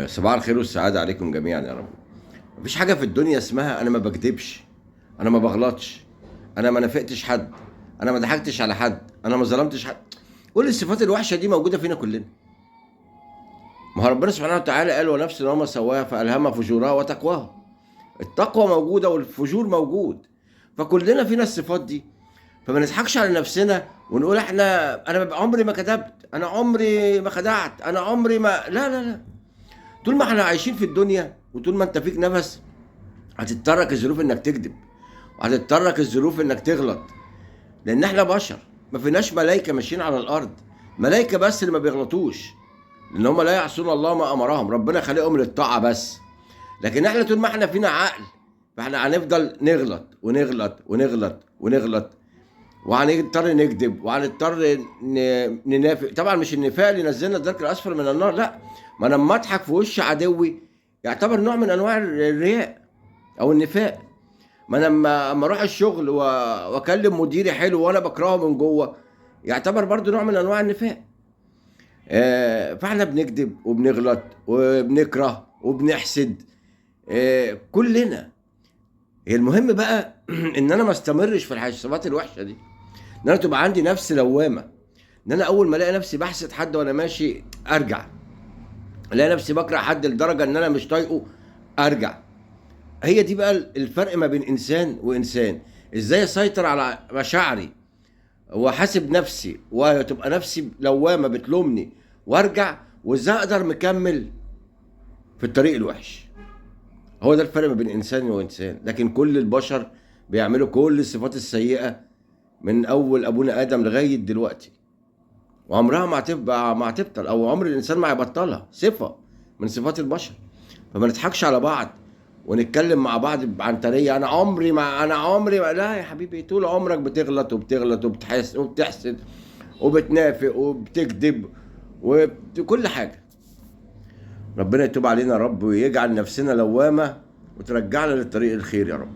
صباح الخير والسعادة عليكم جميعا يا رب. مفيش حاجة في الدنيا اسمها أنا ما بكدبش، أنا ما بغلطش، أنا ما نافقتش حد، أنا ما ضحكتش على حد، أنا ما ظلمتش حد. كل الصفات الوحشة دي موجودة فينا كلنا. ما هو ربنا سبحانه وتعالى قال ونفس وما سواها فألهمها فجورها وتقواها. التقوى موجودة والفجور موجود، فكلنا فينا الصفات دي. فما نضحكش على نفسنا ونقول أنا عمري ما كذبت، أنا عمري ما خدعت، أنا عمري ما لا لا لا. طول ما احنا عايشين في الدنيا وطول ما انت فيك نفس هتضطرك الظروف انك تكذب، وهتضطرك الظروف انك تغلط، لان احنا بشر، ما فيناش ملائكه ماشيين على الارض. ملائكه بس اللي ما بيغلطوش، لان هم لا يعصون الله ما امرهم، ربنا خلقهم للطاعه بس. لكن احنا طول ما احنا فينا عقل فاحنا هنفضل نغلط ونغلط ونغلط ونغلط، وهنضطر نكذب، وهنضطر ننافق. طبعا مش النفاق اللي نزلنا الدرك الاسفل من النار، لا. ما انا لما اضحك في وش عدوي يعتبر نوع من انواع الرياء او النفاق. ما انا لما اروح الشغل واكلم مديري حلو وانا بكرهه من جوه يعتبر برضو نوع من انواع النفاق. فاحنا بنكذب وبنغلط وبنكره وبنحسد، كلنا. هي المهم بقى ان انا ما استمرش في الحسابات الوحشه دي، ان انا تبقى عندي نفس لوامه، ان انا اول ما الاقي نفسي بحسد حد وانا ماشي ارجع، الاقي نفسي بكره حد لدرجه ان انا مش طايقه ارجع. هي دي بقى الفرق ما بين انسان وانسان، ازاي اسيطر على مشاعري واحاسب نفسي وتبقى نفسي لوامه بتلومني وارجع، وازاي اقدر مكمل في الطريق الوحش. هو ده الفرق ما بين انسان وانسان. لكن كل البشر بيعملوا كل الصفات السيئه من اول ابونا ادم لغايه دلوقتي، وعمرها ما هتبطل، او عمر الانسان ما هيبطلها. صفه من صفات البشر. فما نضحكش على بعض ونتكلم مع بعض بعنتريه. انا عمري ما لا يا حبيبي، طول عمرك بتغلط وبتغلط وبتحسد وبتنافق وبتكذب وكل حاجه. ربنا يتوب علينا يا رب، ويجعل نفسنا لوامه وترجعنا للطريق الخير يا رب.